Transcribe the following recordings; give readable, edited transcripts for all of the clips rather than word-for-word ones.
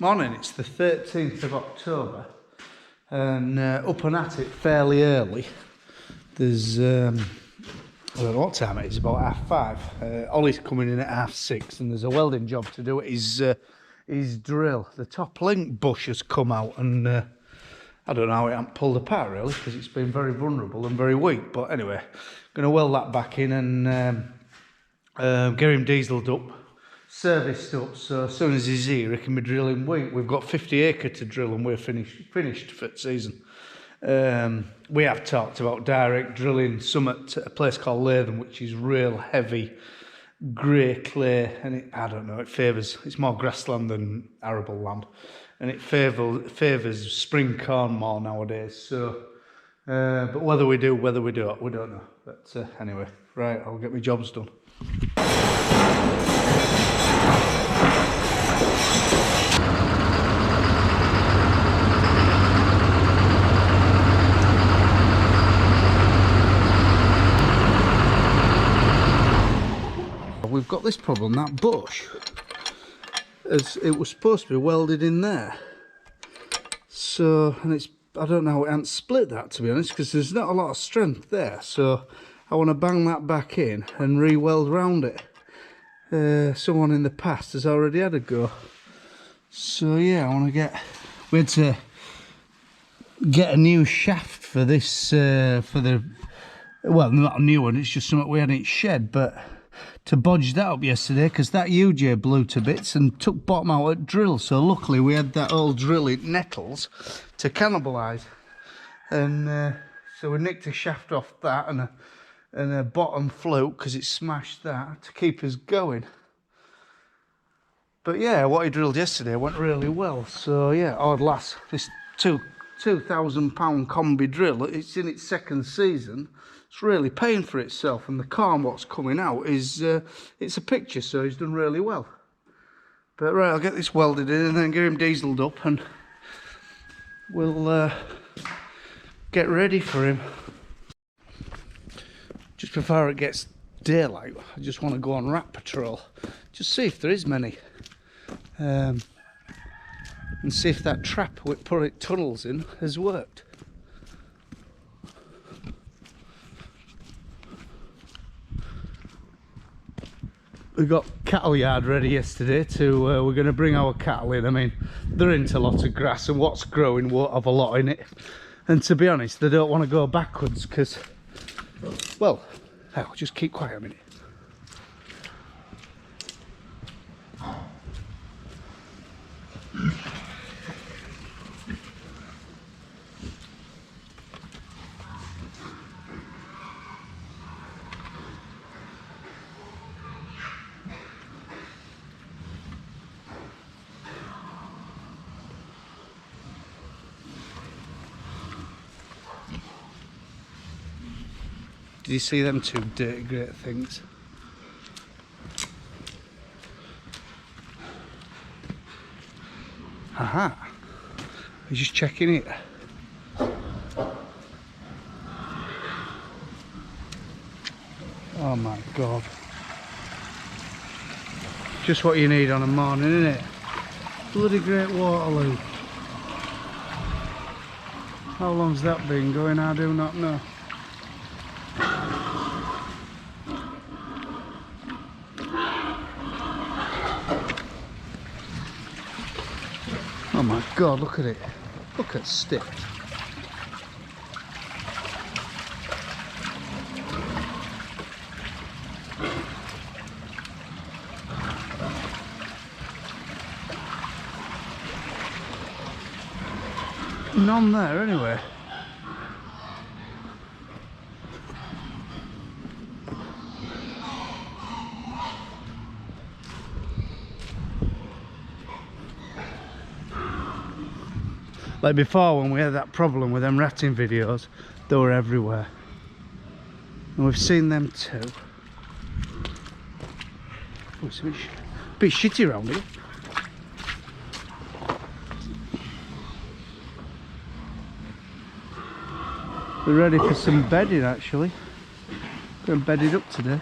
Morning, it's the 13th of October and up and at it fairly early. There's, I don't know what time it is, about 5:30. Ollie's coming in at 6:30 and there's a welding job to do at his drill. The top link bush has come out and I don't know how it hasn't pulled apart really because it's been very vulnerable and very weak. But anyway, going to weld that back in and get him dieselled up. Serviced up, so as soon as he's here, he can be drilling wheat. We've got 50 acre to drill and we're finished for the season. We have talked about direct drilling some at a place called Latham, which is real heavy grey clay, and I don't know, it's more grassland than arable land, and it favours spring corn more nowadays. So, but whether we don't, we don't know. But anyway, right, I'll get my jobs done. We've got this problem, that bush, as it was supposed to be welded in there. So, and it's, I don't know how it hasn't split that, to be honest, because there's not a lot of strength there. So I want to bang that back in and re-weld round it. Someone in the past has already had a go. So yeah, I want to we had to get a new shaft for this, well, not a new one, it's just something we had in its shed, but to bodge that up yesterday because that UJ blew to bits and took bottom out at drill. So luckily we had that old drill in nettles to cannibalise, and so we nicked a shaft off that and a bottom float because it smashed that to keep us going. But yeah, what he drilled yesterday went really well. So yeah, odd lass, this £2,000 combi drill, it's in its second season. It's really paying for itself, and the corn what's coming out is it's a picture, so he's done really well. But right, I'll get this welded in and then get him dieselled up and we'll get ready for him. Just before it gets daylight, I just want to go on rat patrol, just see if there is many, and see if that trap we put tunnels in has worked. We got cattle yard ready yesterday to, we're going to bring our cattle in. I mean, they're into lots of grass and what's growing won't have a lot in it. And to be honest, they don't want to go backwards because, well, I'll just keep quiet a minute. Did you see them two dirty great things? Aha! We're just checking it. Oh my god. Just what you need on a morning, isn't it? Bloody great Waterloo. How long's that been going? I do not know. Oh my god, look at it. Look at stick. None there anyway. Like before, when we had that problem with them ratting videos, they were everywhere. And we've seen them too. Oh, it's a bit shitty around here. We're ready for some bedding actually. Going bedded up today.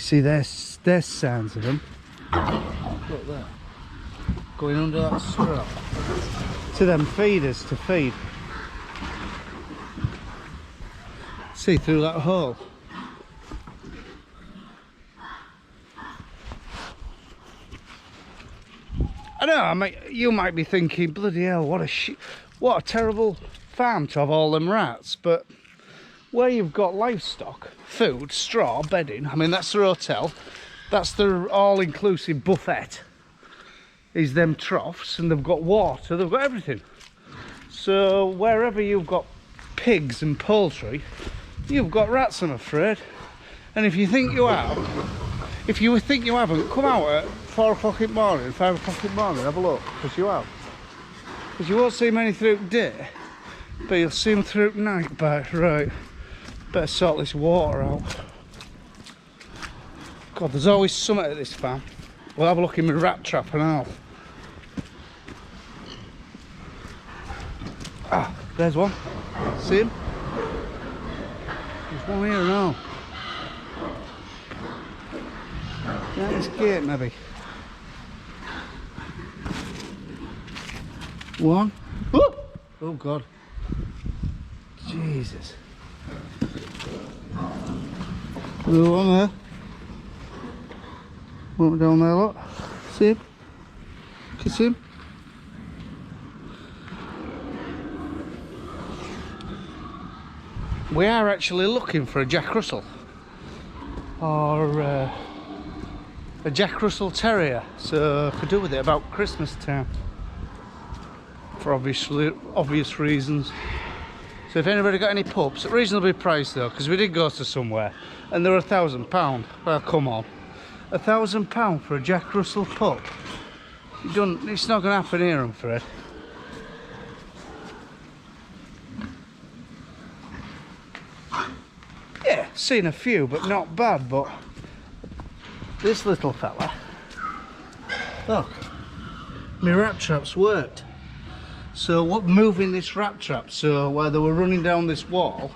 See, there's signs of them. Look there. Going under that straw. To them feeders to feed. See through that hole. I know, you might be thinking, bloody hell, what a terrible farm to have all them rats, but where you've got livestock, food, straw, bedding, I mean, that's their hotel, that's their all-inclusive buffet, is them troughs, and they've got water, they've got everything. So wherever you've got pigs and poultry, you've got rats, I'm afraid. And if you think you have, if you think you haven't, come out at 4 o'clock in the morning, 5 o'clock in the morning, have a look, because you have. Because you won't see many through the day, but you'll see them through the night. But right, better sort this water out. God, there's always something at this farm. We'll have a look in my rat trap and all. Ah, there's one. See him? There's one here now. Yeah, this gate maybe. One. Oh, oh God. Jesus. There's one there. One down there, look. See him? Can you see him? We are actually looking for a Jack Russell. Or a Jack Russell Terrier. So could do with it about Christmas time. For obvious reasons. So if anybody got any pups, reasonably priced though, because we did go to somewhere and they were £1,000. Well, come on, £1,000 for a Jack Russell pup? It's not going to happen here, I'm afraid. Yeah, seen a few, but not bad. But this little fella, look, my rat trap's worked. So what, moving this rat trap, so while they were running down this wall,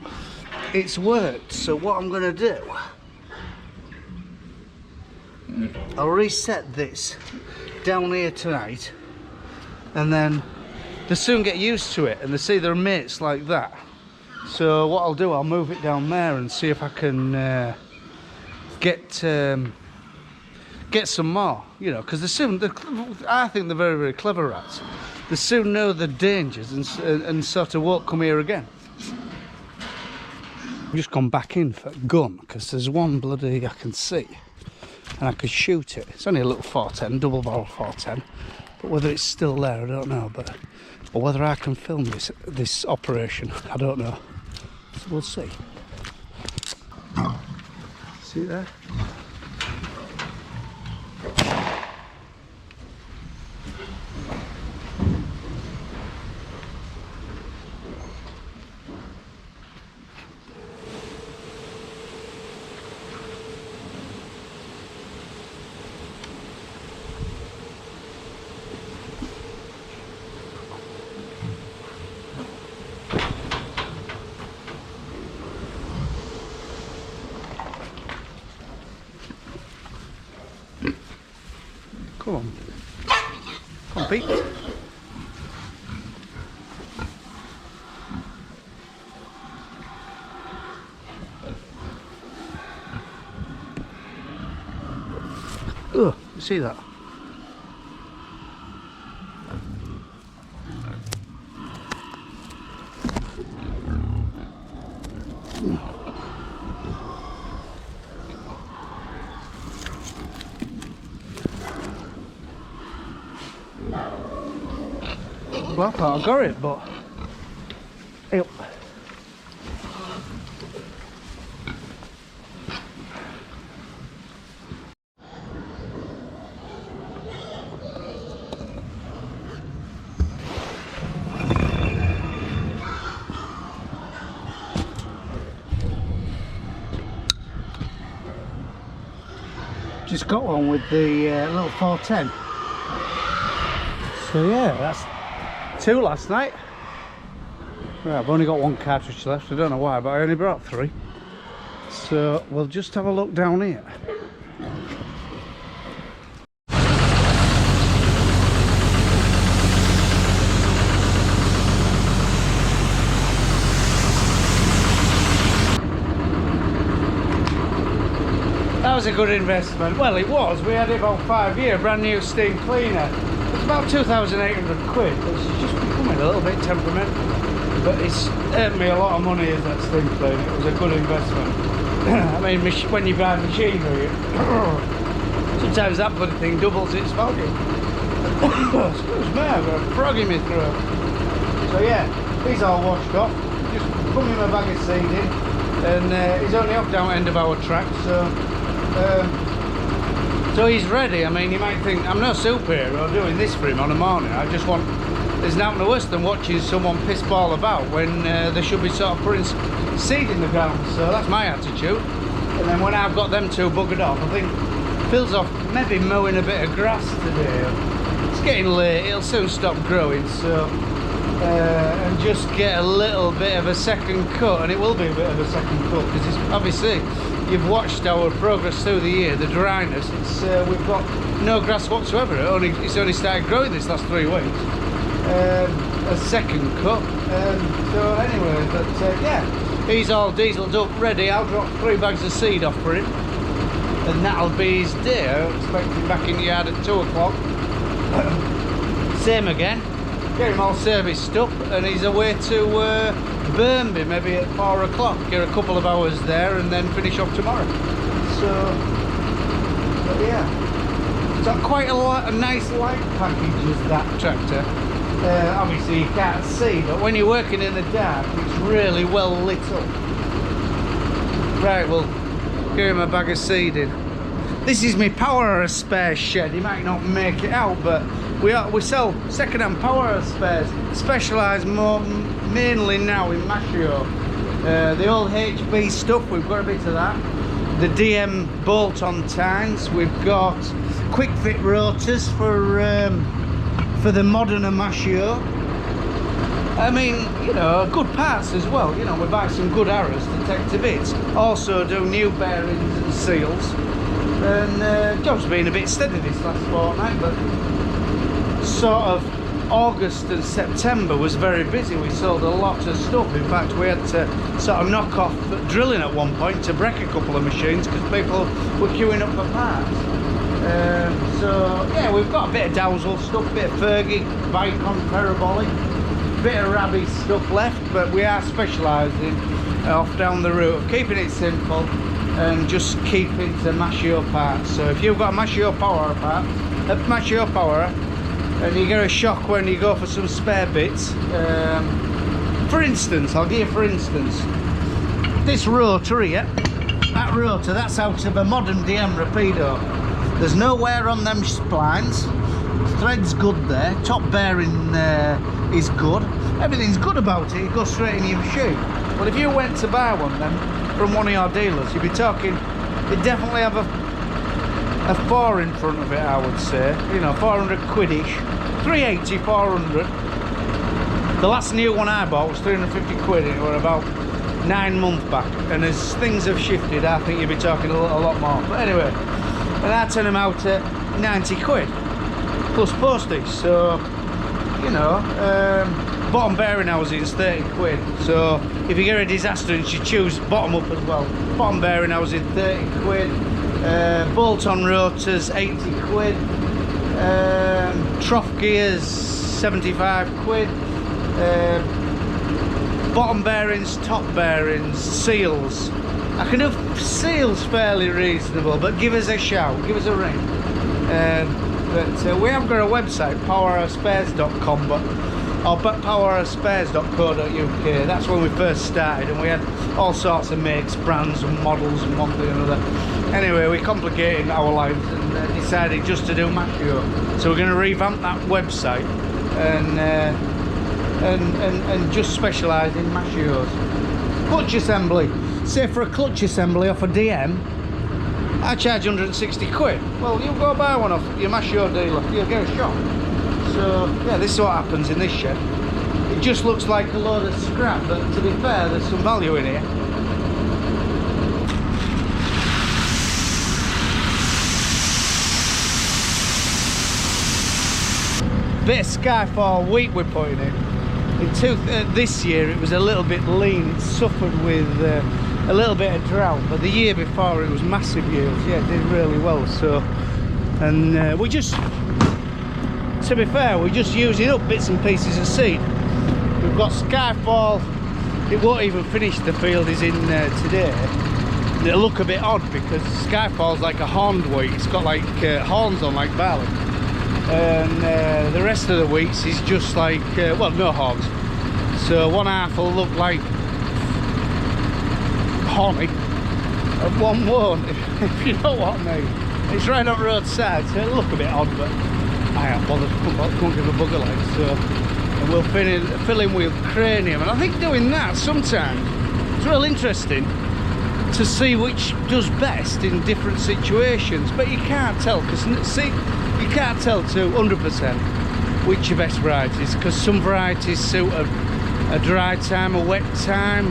it's worked. So what I'm going to do, I'll reset this down here tonight, and then they soon get used to it and they see their mates like that. So what I'll do, I'll move it down there and see if I can get some more, you know, because I think they're very, very clever rats. They soon know the dangers and sort of won't come here again. I've just gone back in for a gun because there's one bloody I can see and I could shoot it. It's only a little 410, double barrel 410, but whether it's still there I don't know, or whether I can film this operation I don't know. So we'll see. See there? Come on. Come on, Pete. Oh, you see that? Well, I thought I got it, but hey up. Just got one with the little 410. So yeah, that's 2 last night. Right, I've only got 1 cartridge left. I don't know why, but I only brought 3. So we'll just have a look down here was a good investment. Well, it was. We had it about 5 years, brand new steam cleaner. It's about 2,800 quid. It's just becoming a little bit temperamental. But it's earned me a lot of money as that steam cleaner. It was a good investment. I mean, when you buy machinery, sometimes that bloody thing doubles its value. Excuse me, I've got a frog in my throat. So yeah, he's all washed off. Just put him in a bag of seeding. And he's only up down end of our track, so he's ready. I mean, you might think I'm no superhero doing this for him on a morning. I just want, there's nothing worse than watching someone piss ball about when they should be sort of putting seed in the ground. So that's my attitude. And then when I've got them two buggered off, I think Phil's off maybe mowing a bit of grass today. It's getting late, it'll soon stop growing, so and just get a little bit of a second cut, and it will be a bit of a second cut because it's obviously, you've watched our progress through the year, the dryness. It's we've got no grass whatsoever. It's only started growing this last 3 weeks. A second cut. So anyway, but yeah, he's all dieseled up, ready. I'll drop 3 bags of seed off for him, and that'll be his day. I expect him back in the yard at 2 o'clock. Same again. Get him all serviced up, and he's away to Burnby maybe at 4 o'clock. Get a couple of hours there and then finish off tomorrow. So, but yeah, it's got quite a nice light package is that tractor. Obviously you can't see, but when you're working in the dark, it's really well lit up. Right, well, give him a bag of seeding. This is my power spares shed. You might not make it out, but we sell second-hand power spares. Specialise more mainly now in Mashio. The old HB stuff, we've got a bit of that. The DM bolt-on tines. We've got quick fit rotors for the modern Mashio. I mean, you know, good parts as well. You know, we buy some good arrows to take to bits. Also do new bearings and seals. And job's been a bit steady this last fortnight, but sort of August and September was very busy. We sold a lot of stuff. In fact, we had to sort of knock off drilling at one point to break a couple of machines because people were queuing up for parts. So yeah, we've got a bit of Dowsell stuff, a bit of Fergie, Vicon, Parabolic, a bit of Rabbi stuff left, but we are specialising off down the route of keeping it simple and just keeping to Mashio parts. So if you've got a Mashio power part, Mashio power, and you get a shock when you go for some spare bits, for instance, I'll give you for instance, this rotor here, that rotor, that's out of a modern DM Rapido. There's no wear on them splines, thread's good there, top bearing is good, everything's good about it, it goes straight in your machine. But if you went to buy one then from one of your dealers, you'd be talking, they definitely have a 4 in front of it, I would say, you know, 400 quid-ish, 380, 400. The last new one I bought was 350 quid, and it was about 9 months back, and as things have shifted, I think you'd be talking a lot more. But anyway, and I turn them out at 90 quid plus postage, so you know, bottom bearing housing is 30 quid. So if you get a disaster and you choose bottom up as well, bottom bearing housing 30 quid, bolt-on rotors 80 quid, trough gears 75 quid, bottom bearings, top bearings, seals. I can do seals fairly reasonable, but give us a shout, give us a ring. But we have got a website, powerspares.com, but or powerspares.co.uk. That's when we first started, and we had all sorts of makes, brands and models and one thing and another. Anyway, we complicated our lives and decided just to do Mashio. So we're going to revamp that website and just specialise in Mashios. Clutch assembly. Say for a clutch assembly off a DM, I charge 160 quid. Well, you go buy one off your Mashio dealer, you'll get a shot. So yeah, this is what happens in this shed. It just looks like a load of scrap, but to be fair, there's some value in here. Bit of Skyfall wheat we're putting in. This year it was a little bit lean. It suffered with a little bit of drought, but the year before it was massive yields. Yeah, it did really well. So, and we just, to be fair, we're just using up bits and pieces of seed. We've got Skyfall. It won't even finish, the field is in today. It'll look a bit odd because Skyfall's like a horned wheat. It's got like horns on like barley. And the rest of the wheats is just like, well, no horns. So one half will look like horny and one won't, if you know what I mean. It's right on roadside, so it'll look a bit odd, but I ain't bothered, couldn't give a bugger like. So, and we'll fill in with cranium, and I think doing that sometimes it's real interesting to see which does best in different situations. But you can't tell, because see, you can't tell to 100% which are best varieties, because some varieties suit a dry time, a wet time,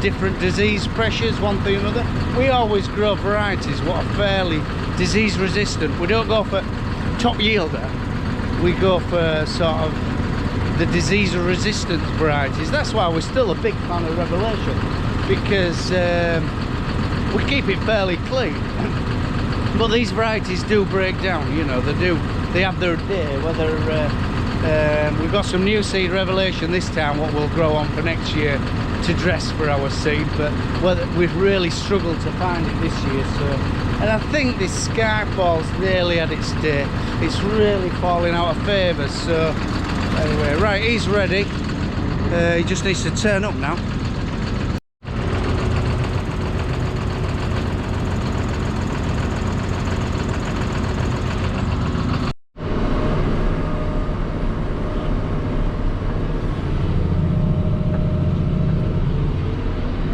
different disease pressures, one thing or another. We always grow varieties what are fairly disease resistant. We don't go for top yielder, we go for sort of the disease resistant varieties. That's why we're still a big fan of Revelation, because we keep it fairly clean. But these varieties do break down, you know, they have their day. Whether we've got some new seed Revelation this time, what we'll grow on for next year to dress for our seed, but whether we've really struggled to find it this year. So, and I think this Skyfall's nearly had its day. It's really falling out of favour. So anyway, right, he's ready. He just needs to turn up now.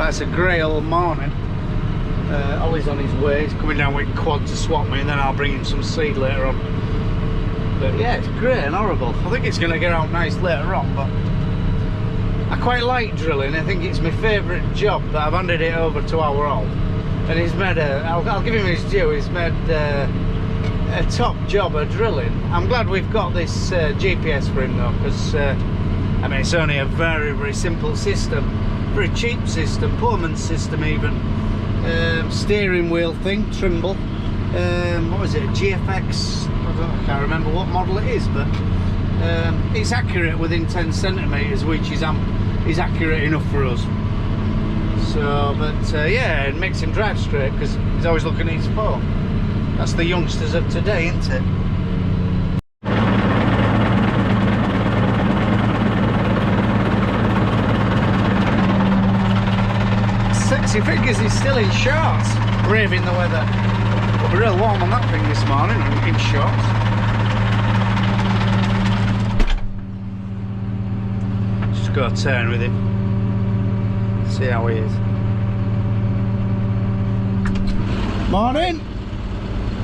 It's a grey old morning. Ollie's on his way. He's coming down with quad to swap me, and then I'll bring him some seed later on. But yeah, it's grey and horrible. I think it's going to get out nice later on, but I quite like drilling. I think it's my favourite job that I've handed it over to our Ol. And he's made I'll give him his due, he's made a top job of drilling. I'm glad we've got this GPS for him though, because I mean, it's only a very, very simple system. Very cheap system, Pullman system even. Steering wheel thing, Trimble. What was it, a GFX? I can't remember what model it is, but it's accurate within 10 centimetres, which is accurate enough for us. So, but yeah, it makes him drive straight because he's always looking at his phone. That's the youngsters of today, isn't it? Sexy fingers is still in shorts, braving the weather. It'll be real warm on that thing this morning in shorts. Just got a turn with him. See how he is. Morning!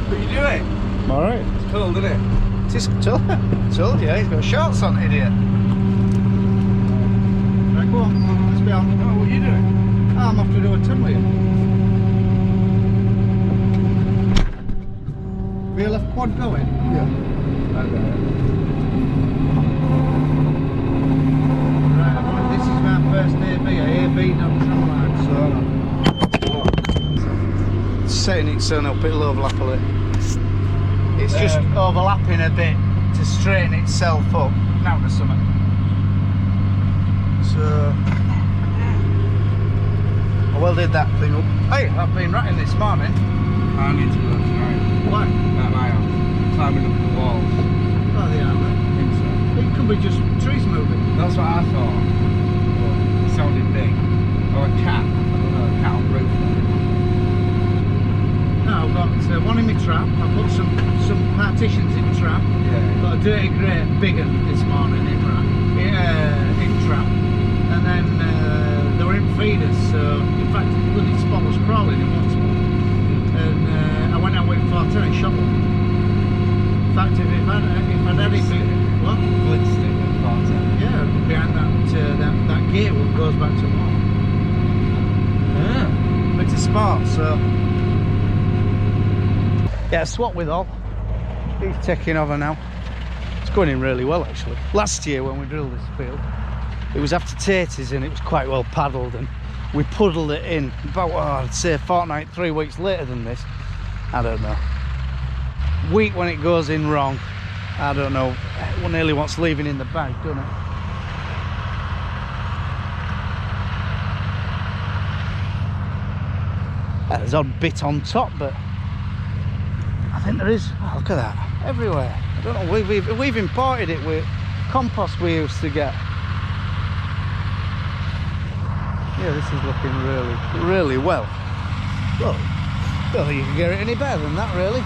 What are you doing? Alright. It's cold, isn't it? It is told you, he's got shorts on, idiot. Right, go on, let's be on. Oh, what are you doing? I'm off to do a turn with you. We left quad going? Yeah. Right, this is my first AB not tramline, so setting its sun up, it'll overlap a little. It's just overlapping a bit to straighten itself up. Now to something. So I well did that thing up. Hey, I've been ratting this morning. I need to go tonight. Why? At my house. Climbing up the walls. Oh, they are, I mate. think so. It could be just trees moving. That's what I thought. It sounded big. Or a cat. I don't know, a cat on the roof. No, I've got one in my trap. I put some partitions in the trap. Yeah. Got a dirty grey big one this morning in trap. And then they were in feeders, so in fact the bloody spot was crawling in one spot. And I went out with 410 and shot one. In fact, if I'd had anything, what? Blitzed it with 410. Yeah, behind that gate one goes back to one. Yeah. It's a spot, so yeah, swap with Ol. He's taking over now. It's going in really well actually. Last year when we drilled this field, it was after taters and it was quite well paddled, and we puddled it in about, I'd say a fortnight, 3 weeks later than this. I don't know. Wheat when it goes in wrong, I don't know. One nearly wants leaving in the bag, doesn't it? There's odd bit on top, but I think there is. Oh, look at that, everywhere. I don't know. We've imported it with compost we used to get. Yeah, this is looking really well. Well, I don't think you can get it any better than that, really.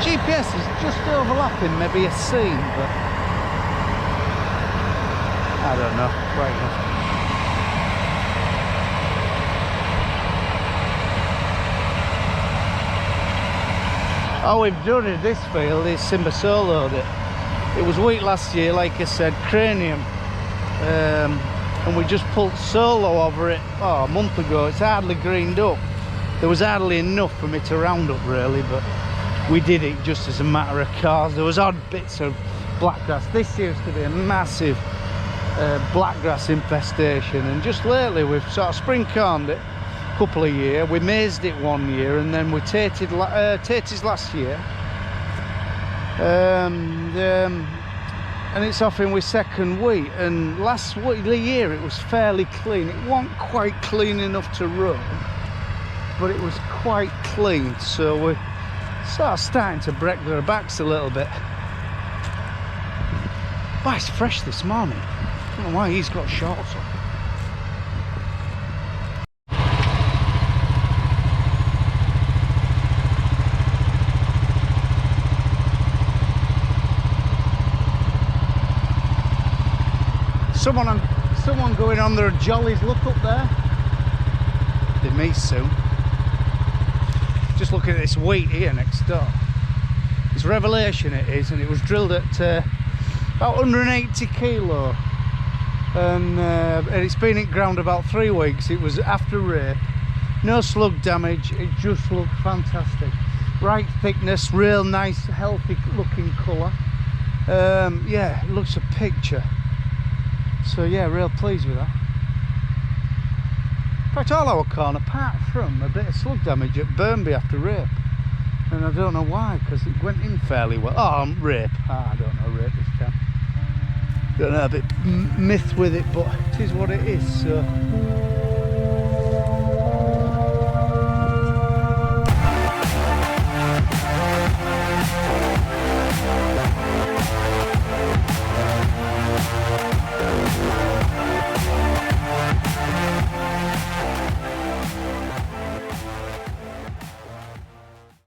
GPS is just overlapping maybe a seam, but I don't know, quite enough. All we've done in this field is Simba soloed it. It was wheat last year, like I said, cranium, and we just pulled solo over it a month ago. It's hardly greened up. There was hardly enough for me to round up really, but we did it just as a matter of cause. There was odd bits of blackgrass. This used to be a massive blackgrass infestation, and just lately we've sort of spring corned it a couple of years. We mazed it 1 year, and then we tated last year. And it's off in with second wheat, and last year it was fairly clean. It wasn't quite clean enough to run, but it was quite clean, so we're sort of starting to break their backs a little bit. But it's fresh this morning. I don't know why he's got shorts on. Someone going on their jollies. Look up there. They meet soon. Just looking at this wheat here next door. It's revelation it is, and it was drilled at about 180 kilo, and it's been in ground about 3 weeks. It was after rape, no slug damage. It just looked fantastic. Right thickness, real nice, healthy looking colour. Yeah, it looks a picture. So yeah, real pleased with that. In fact, all our corn, apart from a bit of slug damage at Burnby after rape, and I don't know why, because it went in fairly well. Oh, rape. I don't know rape this time. Don't know, a bit myth with it, but it is what it is. So